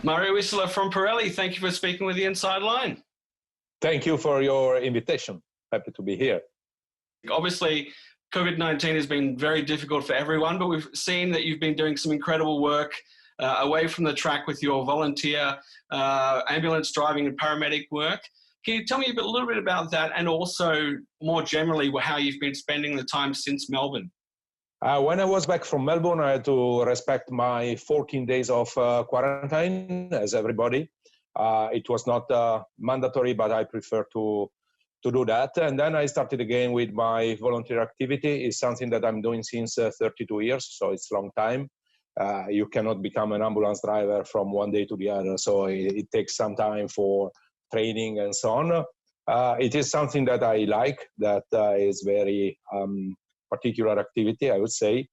Mario Isola from Pirelli, thank you for speaking with the Inside Line. Thank you for your invitation. Happy to be here. Obviously, COVID-19 has been very difficult for everyone, but we've seen that you've been doing some incredible work away from the track with your volunteer ambulance driving and paramedic work. Can you tell me a little bit about that, and also more generally how you've been spending the time since Melbourne? When I was back from Melbourne, I had to respect my 14 days of quarantine, as everybody. It was not mandatory, but I prefer to do that. And then I started again with my volunteer activity. It's something that I'm doing since 32 years, so it's a long time. You cannot become an ambulance driver from one day to the other, so it takes some time for training and so on. It is something that I like, that is very particular activity, I would say.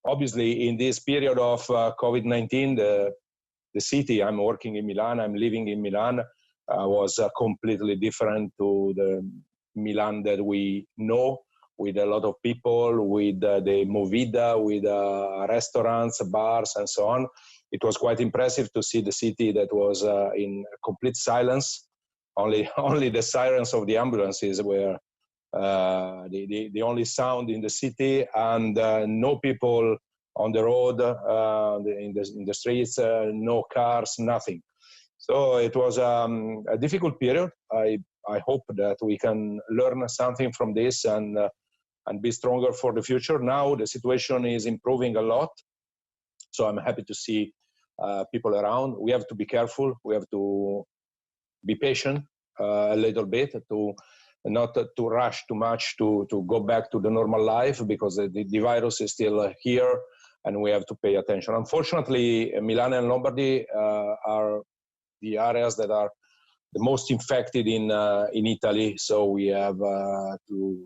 Obviously, in this period of COVID-19, the city, I'm working in Milan, I'm living in Milan, was completely different to the Milan that we know, with a lot of people, with the movida, with restaurants, bars, and so on. It was quite impressive to see the city that was in complete silence. Only the sirens of the ambulances were the only sound in the city, and no people on the road, in the streets, no cars, nothing. So it was a difficult period. I hope that we can learn something from this and be stronger for the future. Now the situation is improving a lot, so I'm happy to see people around. We have to be careful. We have to be patient a little bit, to not to rush too much to go back to the normal life, because the virus is still here and we have to pay attention. Unfortunately, Milan and Lombardy are the areas that are the most infected in Italy, so we have to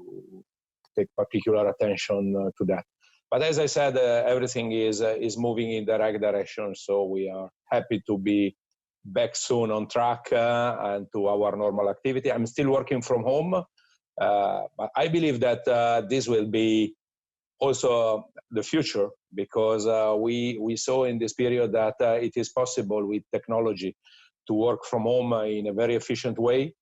take particular attention to that. But as I said, everything is moving in the right direction, so we are happy to be back soon on track and to our normal activity. I'm still working from home, but I believe that this will be also the future, because we saw in this period that it is possible with technology to work from home in a very efficient way.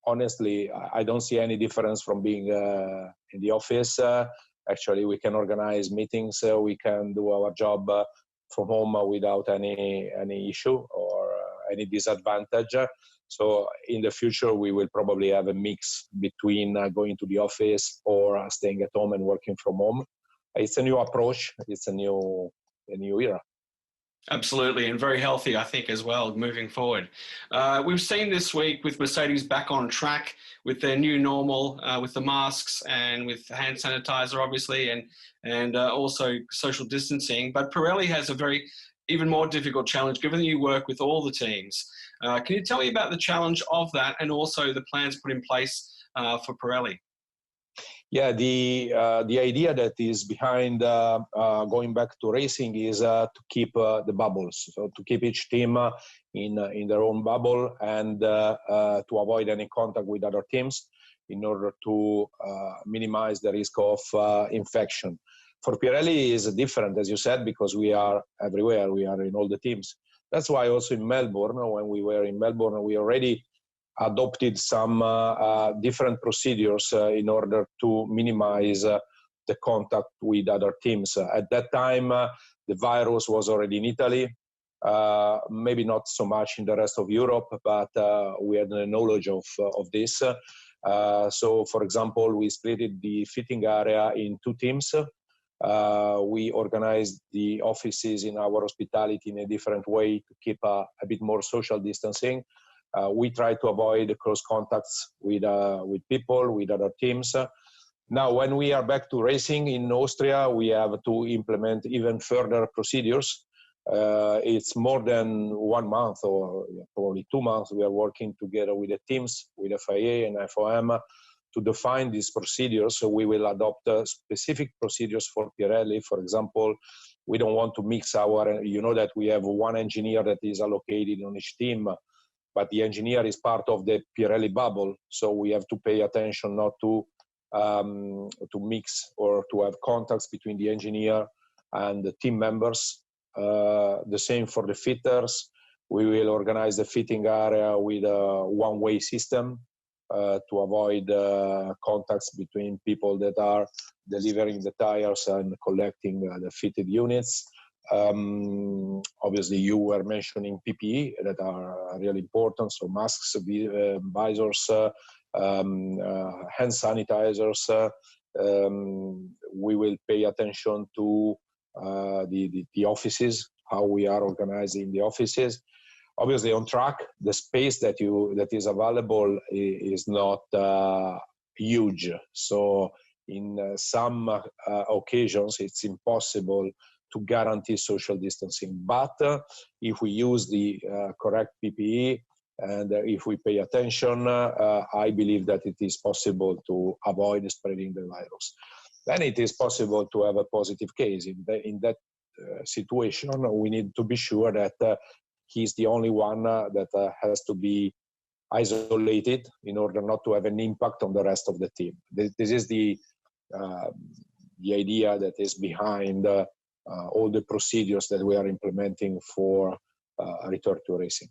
Honestly, I don't see any difference from being in the office. Actually, we can organize meetings, we can do our job from home without any issue or any disadvantage. So in the future, we will probably have a mix between going to the office or staying at home and working from home. It's a new approach. It's a new era. Absolutely, and very healthy, I think, as well, moving forward. We've seen this week with Mercedes back on track with their new normal, with the masks and with hand sanitizer, obviously, and also social distancing. But Pirelli has a even more difficult challenge, given that you work with all the teams. Can you tell me about the challenge of that, and also the plans put in place for Pirelli? Yeah, the idea that is behind going back to racing is to keep the bubbles, so to keep each team in their own bubble, and to avoid any contact with other teams in order to minimize the risk of infection. For Pirelli is different, as you said, because we are everywhere. We are in all the teams. That's why also in Melbourne, when we were in Melbourne, we already adopted some different procedures in order to minimize the contact with other teams. At that time, the virus was already in Italy, maybe not so much in the rest of Europe, but we had the knowledge of this. So, for example, we split the fitting area in two teams. We organized the offices in our hospitality in a different way to keep a bit more social distancing. We try to avoid close contacts with people, with other teams. Now, when we are back to racing in Austria, we have to implement even further procedures. It's more than 1 month, or probably 2 months. We are working together with the teams, with FIA and FOM, to define these procedures. So we will adopt specific procedures for Pirelli. For example, we don't want to mix you know that we have one engineer that is allocated on each team, but the engineer is part of the Pirelli bubble. So we have to pay attention not to mix or to have contacts between the engineer and the team members. The same for the fitters. We will organize the fitting area with a one-way system to avoid contacts between people that are delivering the tires and collecting the fitted units. Obviously, you were mentioning PPE that are really important, so masks, visors, hand sanitizers. We will pay attention to the offices, how we are organizing the offices. Obviously, on track, the space that is available is not huge. So, in some occasions, it's impossible to guarantee social distancing. But if we use the correct PPE and if we pay attention, I believe that it is possible to avoid spreading the virus. Then it is possible to have a positive case. In that situation, we need to be sure that he's the only one that has to be isolated in order not to have an impact on the rest of the team. This is the idea that is behind all the procedures that we are implementing for return to racing.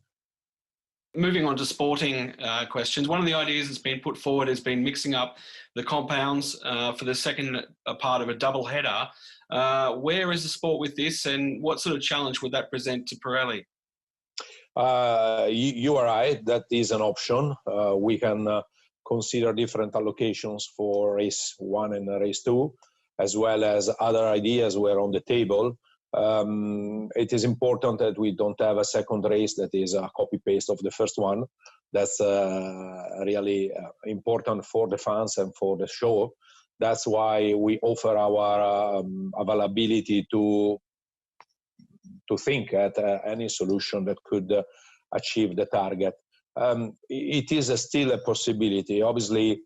Moving on to sporting questions, one of the ideas that's been put forward has been mixing up the compounds for the second part of a double header. Where is the sport with this, and what sort of challenge would that present to Pirelli? You are right, that is an option. We can consider different allocations for race 1 and race 2, as well as other ideas were on the table. It is important that we don't have a second race that is a copy-paste of the first one. That's really important for the fans and for the show. That's why we offer our availability to think at any solution that could achieve the target. It is still a possibility. Obviously,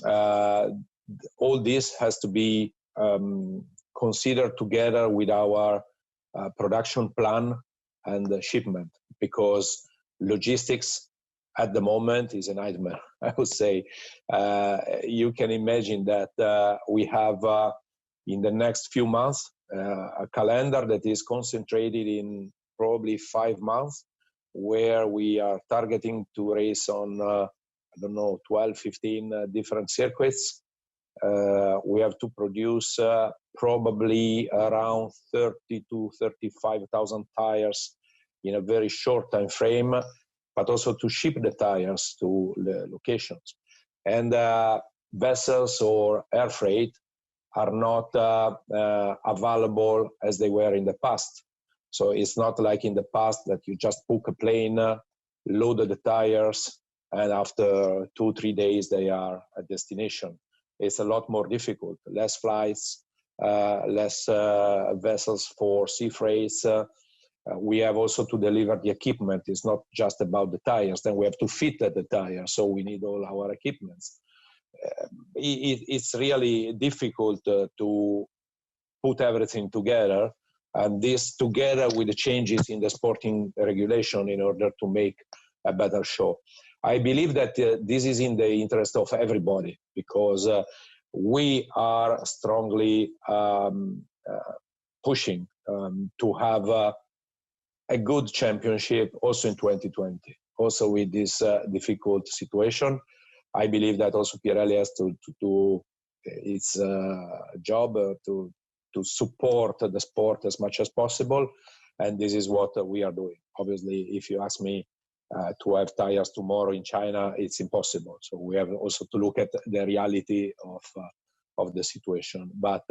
all this has to be considered together with our production plan and shipment, because logistics at the moment is a nightmare, I would say. You can imagine that we have in the next few months a calendar that is concentrated in probably 5 months, where we are targeting to race on, 12, 15 different circuits. We have to produce probably around 30 to 35,000 tires in a very short time frame, but also to ship the tires to the locations. And vessels or air freight are not available as they were in the past. So it's not like in the past that you just book a plane, load the tires, and after 2-3 days they are at destination. It's a lot more difficult. Less flights, less vessels for sea freights. We have also to deliver the equipment. It's not just about the tires. Then we have to fit the tires, so we need all our equipments. It's really difficult to put everything together, and this together with the changes in the sporting regulation in order to make a better show. I believe that this is in the interest of everybody, because we are strongly pushing to have a good championship also in 2020, also with this difficult situation. I believe that also Pirelli has to do its job to support the sport as much as possible, and this is what we are doing. Obviously, if you ask me to have tires tomorrow in China, it's impossible. So we have also to look at the reality of the situation. But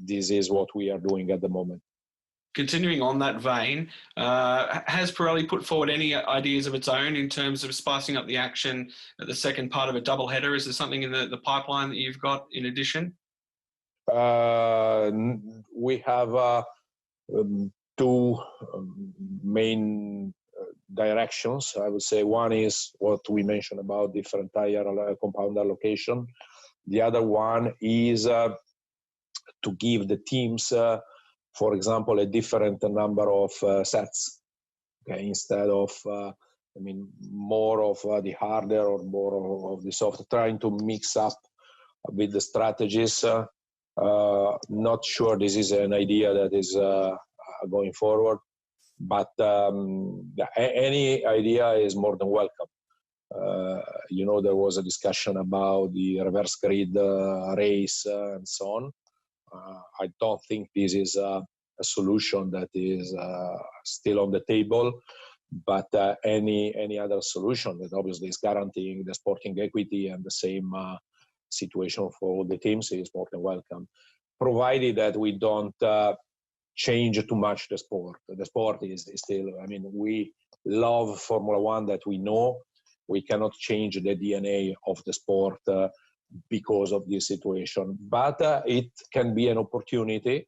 this is what we are doing at the moment. Continuing on that vein, has Pirelli put forward any ideas of its own in terms of spicing up the action at the second part of a double header? Is there something in the pipeline that you've got in addition? We have two main directions. I would say one is what we mentioned about different tire compound allocation. The other one is to give the teams for example, a different number of sets, okay, instead of, more of the hardware or more of the software, trying to mix up with the strategies. Not sure this is an idea that is going forward. But any idea is more than welcome. There was a discussion about the reverse grid race and so on. I don't think this is a solution that is still on the table, but any other solution that obviously is guaranteeing the sporting equity and the same situation for all the teams is more than welcome, provided that we don't change too much the sport. The sport is still, we love Formula One that we know. We cannot change the DNA of the sport because of this situation. But it can be an opportunity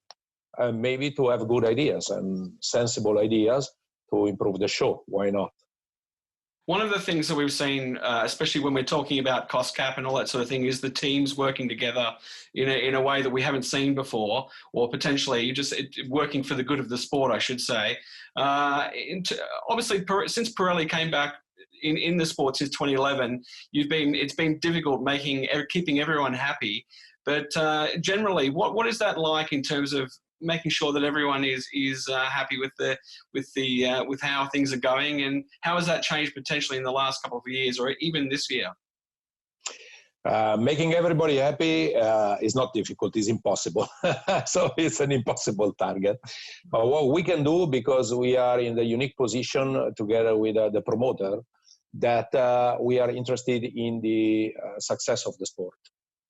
maybe to have good ideas and sensible ideas to improve the show. Why not? One of the things that we've seen, especially when we're talking about cost cap and all that sort of thing, is the teams working together in a way that we haven't seen before, or potentially just working for the good of the sport, I should say. Obviously, since Pirelli came back in the sport since 2011, it's been difficult keeping everyone happy. But generally, what is that like in terms of making sure that everyone is happy with how things are going, and how has that changed potentially in the last couple of years or even this year? Making everybody happy is not difficult, it's impossible. So it's an impossible target. What we can do, because we are in the unique position together with the promoter, that we are interested in the success of the sport.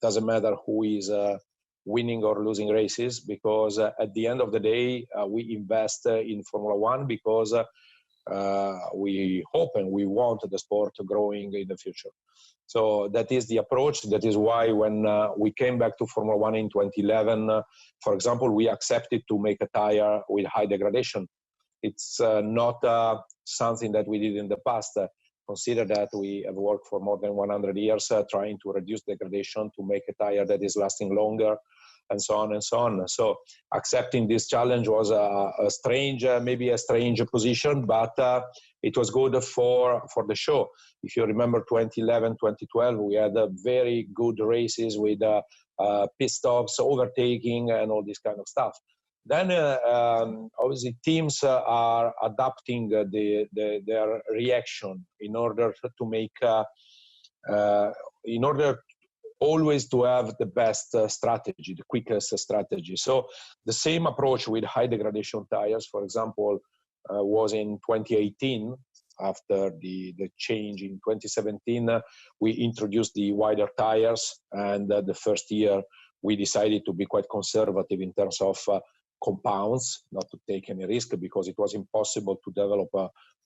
Doesn't matter who is winning or losing races, because at the end of the day, we invest in Formula One because we hope and we want the sport growing in the future. So that is the approach. That is why when we came back to Formula One in 2011, for example, we accepted to make a tire with high degradation. It's not something that we did in the past. Consider that we have worked for more than 100 years trying to reduce degradation to make a tire that is lasting longer, and so on and so on. So accepting this challenge was maybe a strange position, but it was good for the show. If you remember 2011, 2012, we had very good races with pit stops, overtaking, and all this kind of stuff. Then obviously teams are adapting their reaction in order to make, in order always to have the best strategy, the quickest strategy. So the same approach with high degradation tires, for example, was in 2018. After the change in 2017, we introduced the wider tires, and the first year we decided to be quite conservative in terms of compounds, not to take any risk, because it was impossible to develop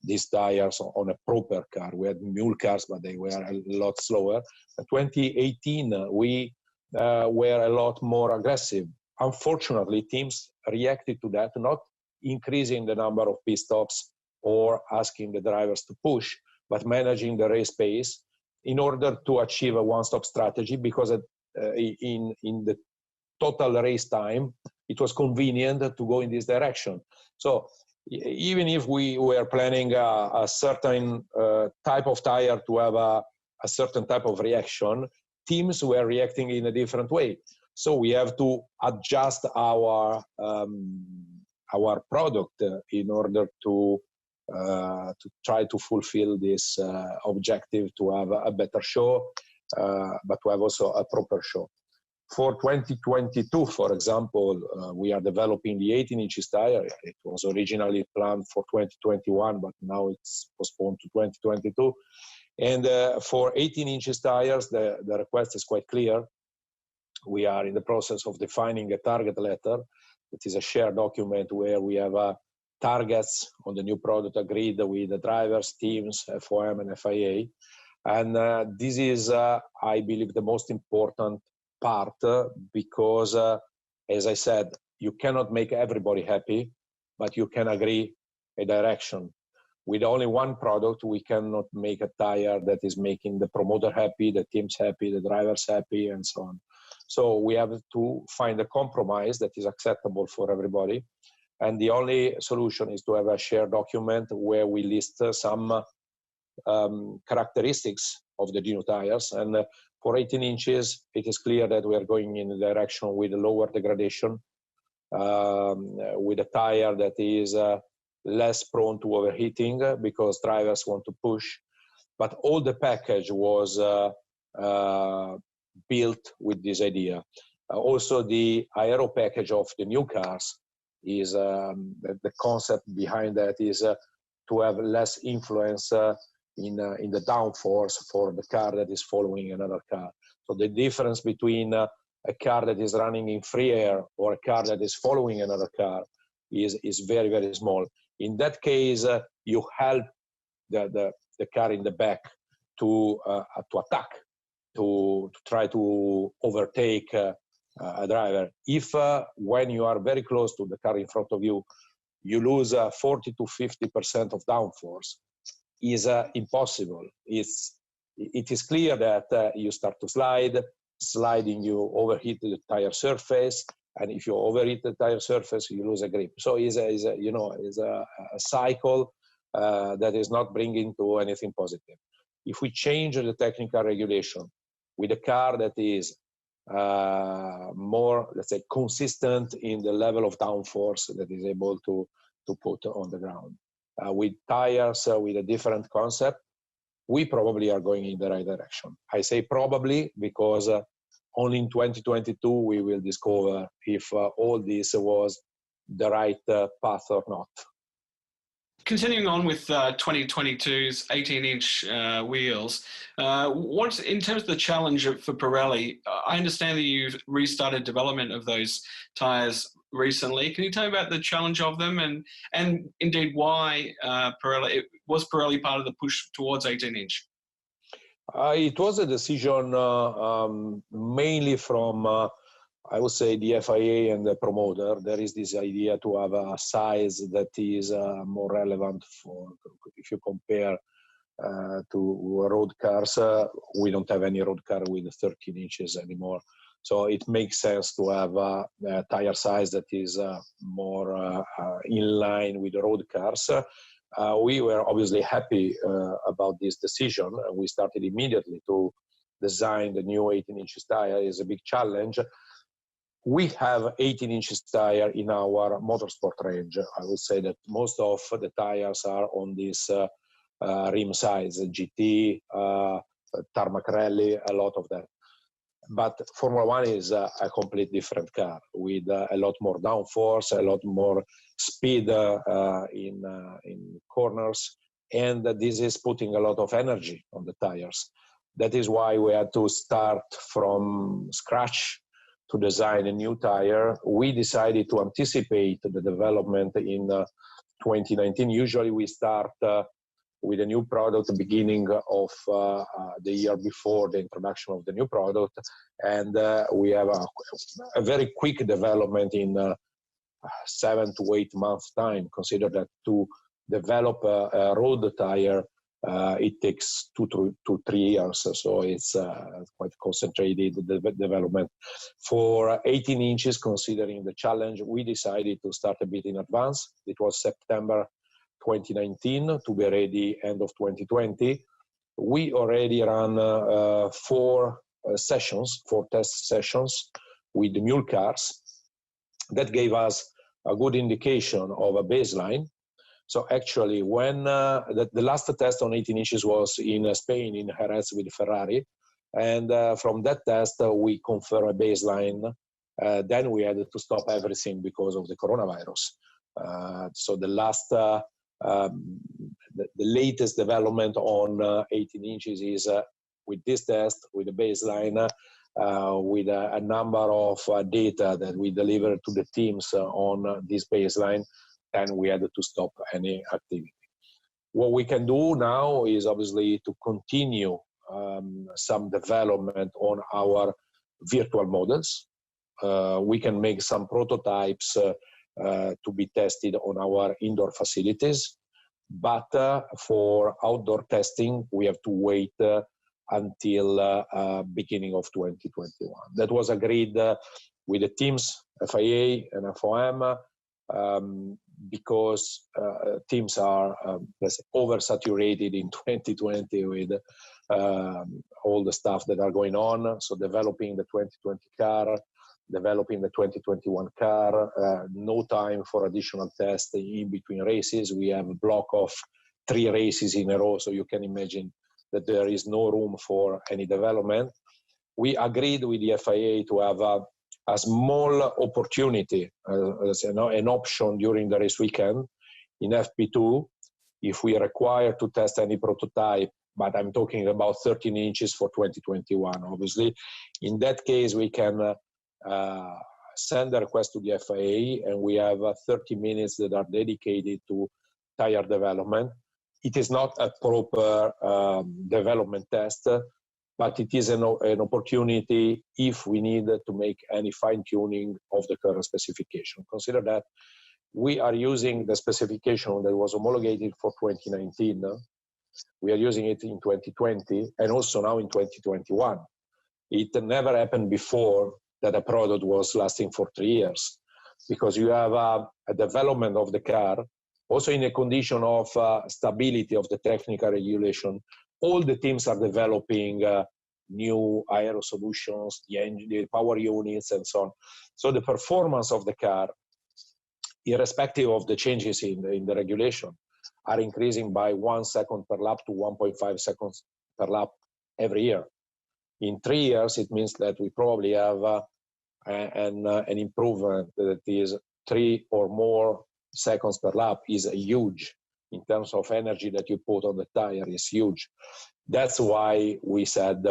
these tires on a proper car. We had mule cars, but they were a lot slower. In 2018, we were a lot more aggressive. Unfortunately, teams reacted to that, not increasing the number of pit stops or asking the drivers to push, but managing the race pace in order to achieve a one-stop strategy, because in the total race time, it was convenient to go in this direction. So even if we were planning a certain type of tire to have a certain type of reaction, teams were reacting in a different way. So we have to adjust our product in order to try to fulfill this objective, to have a better show, but to have also a proper show. For 2022, for example, we are developing the 18 inches tire. It was originally planned for 2021, but now it's postponed to 2022. And for 18 inches tires, the request is quite clear. We are in the process of defining a target letter. It is a shared document where we have targets on the new product agreed with the drivers, teams, FOM and FIA. And this is, I believe, the most important part, because as I said, you cannot make everybody happy, but you can agree a direction. With only one product, we cannot make a tire that is making the promoter happy, the teams happy, the drivers happy, and so on. So we have to find a compromise that is acceptable for everybody. And the only solution is to have a shared document where we list some characteristics of the new tires. And for 18 inches, it is clear that we are going in the direction with lower degradation, with a tire that is less prone to overheating because drivers want to push. But all the package was built with this idea. Also, the aero package of the new cars is the concept behind that is to have less influence in the downforce for the car that is following another car. So the difference between a car that is running in free air or a car that is following another car is very, very small. In that case, you help the car in the back to attack, to try to overtake a driver. If when you are very close to the car in front of you, you lose 40 to 50% of downforce, is impossible. It is clear that you start to sliding, you overheat the tire surface, and if you overheat the tire surface, you lose a grip. So is a cycle that is not bringing to anything positive. If we change the technical regulation with a car that is more, let's say, consistent in the level of downforce that is able to put on the ground, with tires with a different concept, we probably are going in the right direction. I say probably because only in 2022 we will discover if all this was the right path or not. Continuing on with 2022's 18-inch wheels, what's in terms of the challenge for Pirelli? I understand that you've restarted development of those tyres recently. Can you tell me about the challenge of them and indeed why was Pirelli part of the push towards 18-inch? It was a decision mainly from I would say the FIA and the promoter. There is this idea to have a size that is more relevant for, if you compare to road cars, we don't have any road car with 13 inches anymore. So it makes sense to have a tire size that is more in line with road cars. We were obviously happy about this decision. We started immediately to design the new 18 inches tire. It's a big challenge. We have 18 inches tire in our motorsport range. I would say that most of the tires are on this rim size, GT, Tarmac Rally, a lot of that. But Formula One is a complete different car with a lot more downforce, a lot more speed in corners, and this is putting a lot of energy on the tires. That is why we had to start from scratch to design a new tire. We decided to anticipate the development in 2019. Usually we start with a new product at the beginning of the year before the introduction of the new product, and we have a very quick development in 7 to 8 months time. Consider that to develop a road tire it takes 2 to 3 years, so it's quite concentrated development. For 18 inches, considering the challenge, we decided to start a bit in advance. It was September 2019 to be ready end of 2020. We already ran 4 test sessions with the mule cars. That gave us a good indication of a baseline. So actually, when the last test on 18 inches was in Spain, in Jerez with Ferrari, and from that test we confirmed a baseline. Then we had to stop everything because of the coronavirus. So the latest development on 18 inches is with this test, with the baseline, with a number of data that we delivered to the teams on this baseline, and we had to stop any activity. What we can do now is obviously to continue some development on our virtual models. We can make some prototypes to be tested on our indoor facilities, but for outdoor testing, we have to wait until beginning of 2021. That was agreed with the teams, FIA and FOM, because teams are oversaturated in 2020 with all the stuff that are going on. So developing the 2020 car developing the 2021 car, no time for additional tests in between races. We have a block of 3 races in a row, so you can imagine that there is no room for any development. We agreed with the FIA to have a small opportunity, as an option during the race weekend in FP2, if we require to test any prototype, but I'm talking about 13 inches for 2021, obviously. In that case, we can send a request to the FIA, and we have 30 minutes that are dedicated to tire development. It is not a proper development test, but it is an opportunity if we need to make any fine-tuning of the current specification. Consider that we are using the specification that was homologated for 2019. We are using it in 2020 and also now in 2021. It never happened before that a product was lasting for 3 years, because you have a development of the car, also in a condition of stability of the technical regulation. All the teams are developing new aero solutions, the engine, the power units, and so on. So the performance of the car, irrespective of the changes in the regulation, are increasing by 1 second per lap to 1.5 seconds per lap every year. In 3 years, it means that we probably have an improvement that is 3 or more seconds per lap is huge. In terms of energy that you put on the tire is huge. That's why we said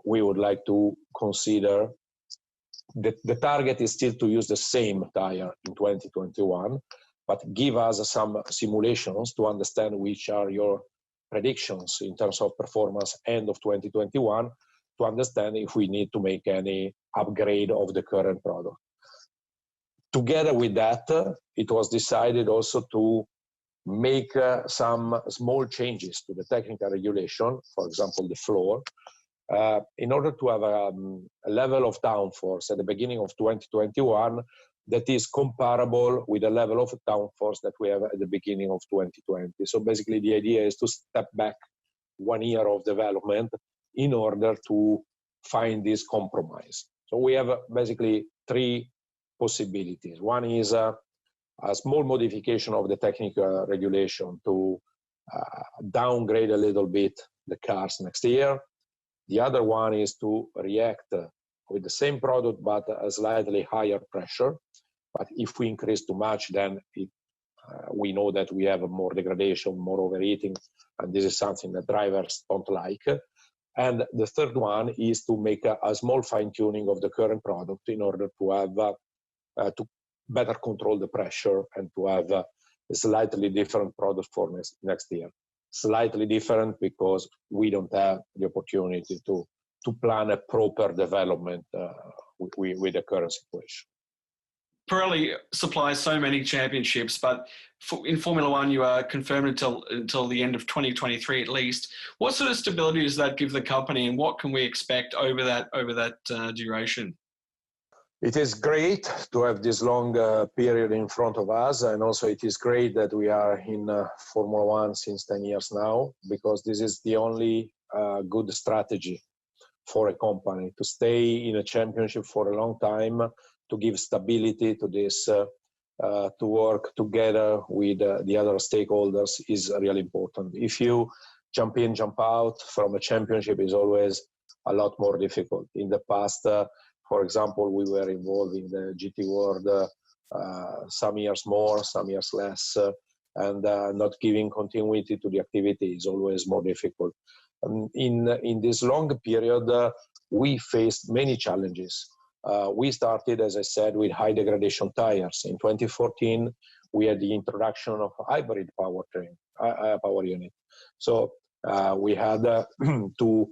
we would like to consider the target is still to use the same tire in 2021, but give us some simulations to understand which are your predictions in terms of performance end of 2021, to understand if we need to make any upgrade of the current product. Together with that, it was decided also to make some small changes to the technical regulation, for example, the floor, in order to have a level of downforce at the beginning of 2021 that is comparable with the level of downforce that we have at the beginning of 2020. So basically the idea is to step back 1 year of development in order to find this compromise. So we have basically 3 possibilities. One is a small modification of the technical regulation to downgrade a little bit the cars next year. The other one is to react with the same product but a slightly higher pressure. But if we increase too much, then we know that we have more degradation, more overheating, and this is something that drivers don't like. And the third one is to make a small fine-tuning of the current product in order to have to better control the pressure and to have a slightly different product for next year. Slightly different because we don't have the opportunity to plan a proper development with the current situation. Pirelli supplies so many championships, but in Formula One, you are confirmed until the end of 2023 at least. What sort of stability does that give the company, and what can we expect over that duration? It is great to have this long period in front of us, and also it is great that we are in Formula One since 10 years now, because this is the only good strategy for a company to stay in a championship for a long time, to give stability to this, to work together with the other stakeholders is really important. If you jump in, jump out from a championship is always a lot more difficult. In the past, for example, we were involved in the GT World some years more, some years less, and not giving continuity to the activity is always more difficult. In this long period, we faced many challenges. We started, as I said, with high degradation tires. In 2014, we had the introduction of a hybrid powertrain, power unit. So we had to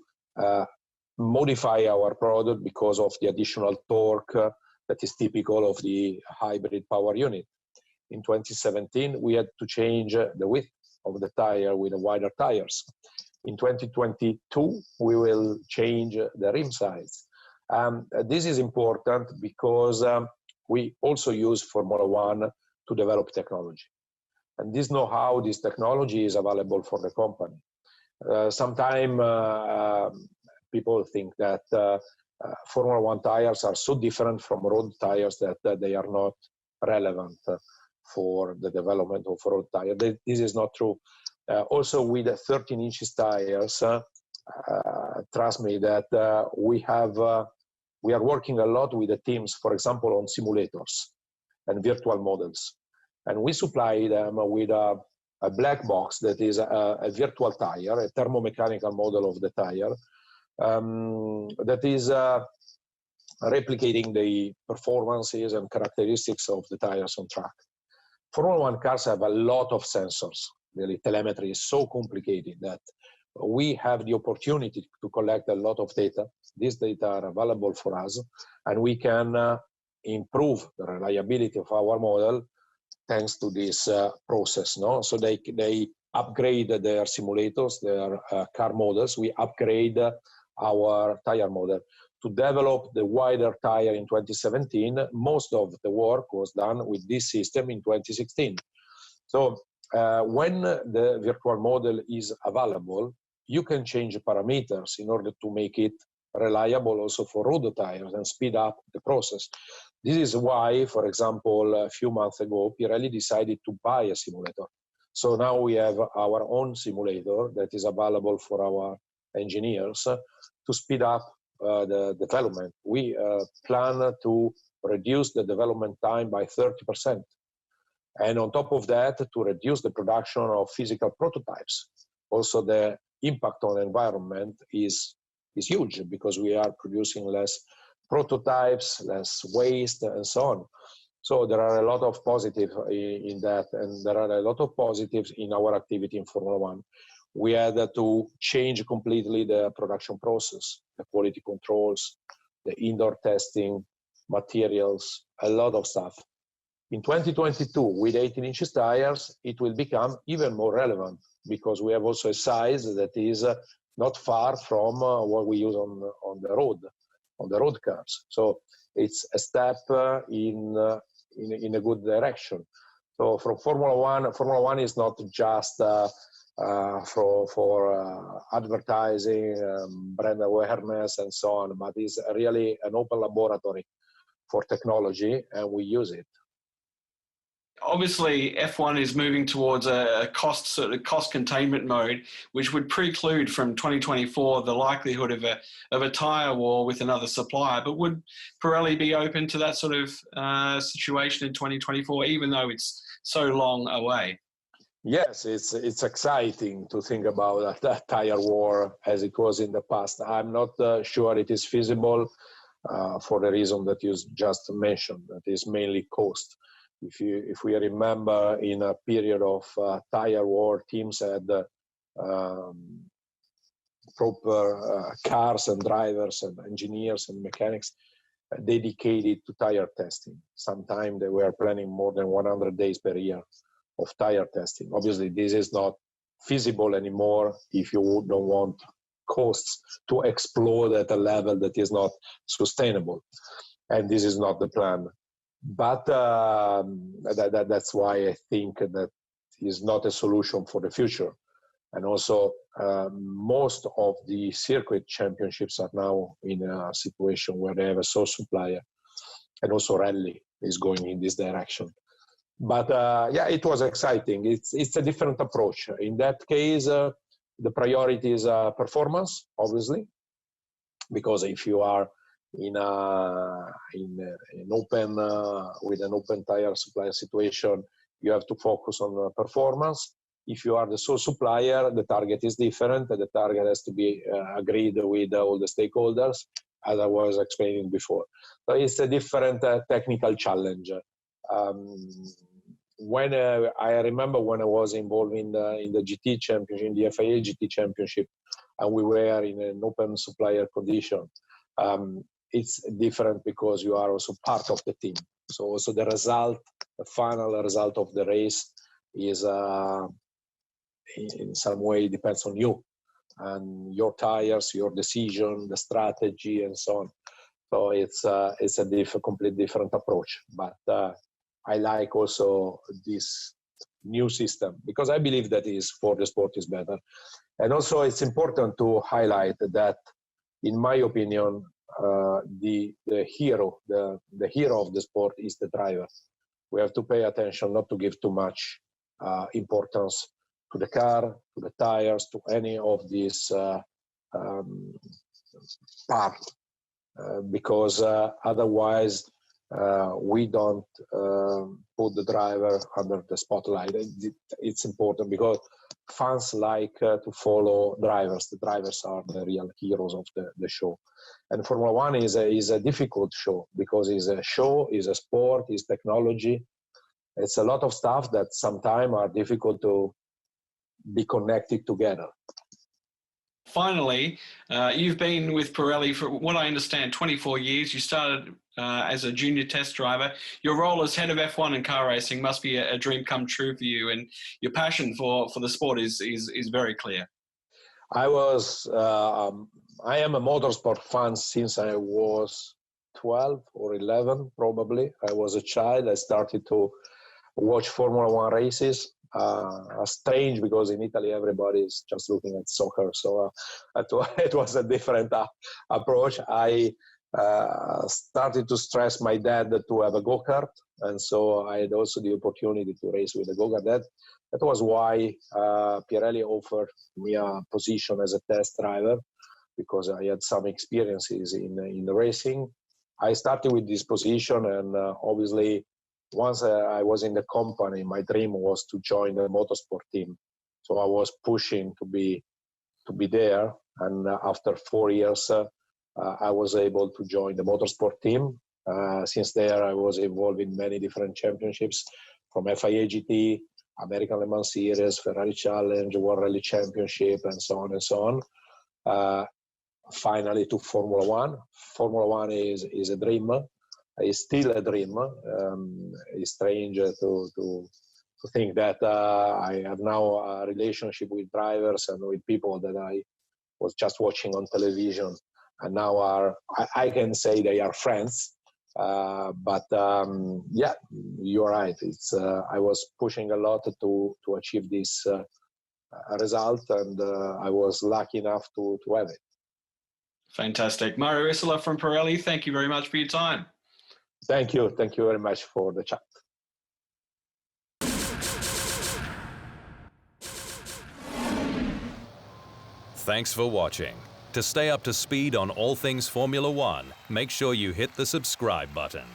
modify our product because of the additional torque that is typical of the hybrid power unit. In 2017, we had to change the width of the tire with wider tires. In 2022, we will change the rim size. This is important because we also use Formula One to develop technology. And this know-how, this technology is available for the company. Sometimes people think that Formula One tires are so different from road tires that they are not relevant for the development of road tire. This is not true. Also, with 13 inches tires, trust me that we are working a lot with the teams, for example, on simulators and virtual models, and we supply them with a black box that is a virtual tire, a thermomechanical model of the tire that is replicating the performances and characteristics of the tires on track. Formula One cars have a lot of sensors. Really, telemetry is so complicated that we have the opportunity to collect a lot of data. These data are available for us, and we can improve the reliability of our model thanks to this process. No, so they upgrade their simulators, their car models. We upgrade our tire model. To develop the wider tire in 2017, most of the work was done with this system in 2016. So when the virtual model is available, you can change parameters in order to make it reliable also for road tires and speed up the process. This is why, for example, a few months ago, Pirelli decided to buy a simulator. So now we have our own simulator that is available for our engineers to speed up the development. We plan to reduce the development time by 30%. And on top of that, to reduce the production of physical prototypes. Also, the impact on the environment is huge because we are producing less prototypes, less waste, and so on. So there are a lot of positives in that, and there are a lot of positives in our activity in Formula One. We had to change completely the production process, the quality controls, the indoor testing, materials, a lot of stuff. In 2022, with 18 inches tires, it will become even more relevant because we have also a size that is not far from what we use on the road cars. So it's a step in a good direction. So from Formula One is not just for advertising, brand awareness, and so on, but is really an open laboratory for technology, and we use it. Obviously, F1 is moving towards a cost containment mode, which would preclude from 2024 the likelihood of a tyre war with another supplier. But would Pirelli be open to that sort of situation in 2024, even though it's so long away? Yes, it's exciting to think about that tyre war as it was in the past. I'm not sure it is feasible for the reason that you just mentioned. That is mainly cost. If we remember, in a period of tire war, teams had proper cars and drivers and engineers and mechanics dedicated to tire testing. Sometimes they were planning more than 100 days per year of tire testing. Obviously, this is not feasible anymore if you don't want costs to explode at a level that is not sustainable. And this is not the plan. But that's why I think that is not a solution for the future. And also, most of the circuit championships are now in a situation where they have a sole supplier, and also rally is going in this direction. But yeah, it was exciting. It's a different approach. In that case, the priority is performance, obviously, because if you are in an open with an open tire supplier situation, you have to focus on performance. If you are the sole supplier, the target is different. The target has to be agreed with all the stakeholders, as I was explaining before. So it's a different technical challenge. When I remember when I was involved in the GT championship, in the FIA GT championship, and we were in an open supplier condition. It's different because you are also part of the team. So also the result, the final result of the race is in some way depends on you and your tires, your decision, the strategy, and so on. So it's a completely different approach. But I like also this new system because I believe that is for the sport is better. And also it's important to highlight that, in my opinion, the hero of the sport is the driver. We have to pay attention not to give too much importance to the car, to the tires, to any of these parts, because otherwise we don't put the driver under the spotlight. It's important because fans like to follow drivers. The drivers are the real heroes of the show. And Formula One is a difficult show because it's a show, is a sport, is technology. It's a lot of stuff that sometimes are difficult to be connected together. Finally, you've been with Pirelli for what I understand 24 years. You started as a junior test driver. Your role as head of F1 and car racing must be a dream come true for you, and your passion for the sport is very clear. I am a motorsport fan since I was 12 or 11, probably. I was a child. I started to watch Formula One races. Strange because in Italy everybody is just looking at soccer, so it was a different approach. I started to stress my dad to have a go-kart, and so I had also the opportunity to race with a go-kart. That was why Pirelli offered me a position as a test driver, because I had some experiences in the racing. I started with this position, and obviously once I was in the company, my dream was to join the motorsport team. So I was pushing to be there. And after 4 years, I was able to join the motorsport team. Since there, I was involved in many different championships, from FIA GT, American Le Mans Series, Ferrari Challenge, World Rally Championship, and so on and so on. Finally, to Formula One. Formula One is a dream. It's still a dream. It's strange to think that I have now a relationship with drivers and with people that I was just watching on television, and now I can say they are friends. But yeah, you're right. It's I was pushing a lot to achieve this result, and I was lucky enough to have it. Fantastic. Mario Isola from Pirelli, thank you very much for your time. Thank you very much for the chat. Thanks for watching. To stay up to speed on all things Formula One, make sure you hit the subscribe button.